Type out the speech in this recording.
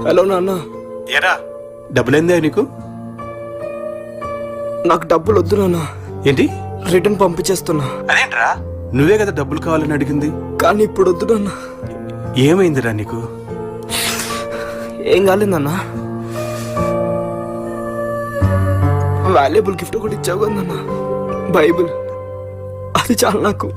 Hello నాన్న. ఏరా డబ్బులేందా నీకు? నాకు డబ్బులు వద్దు నాన్న. ఏంటి? రిటర్న్ పంపించేస్తున్నా. అదేంట్రా, నువ్వే కదా డబ్బులు కావాలని అడిగింది. కానీ ఇప్పుడు వద్దు నాన్న. ఏమైందిరా నీకు? ఏం కాలేదన్నా. వాల్యుబుల్ గిఫ్ట్ ఒకటి ఇచ్చావు కదా నాన్న, బైబిల్. అది చాలు నాకు.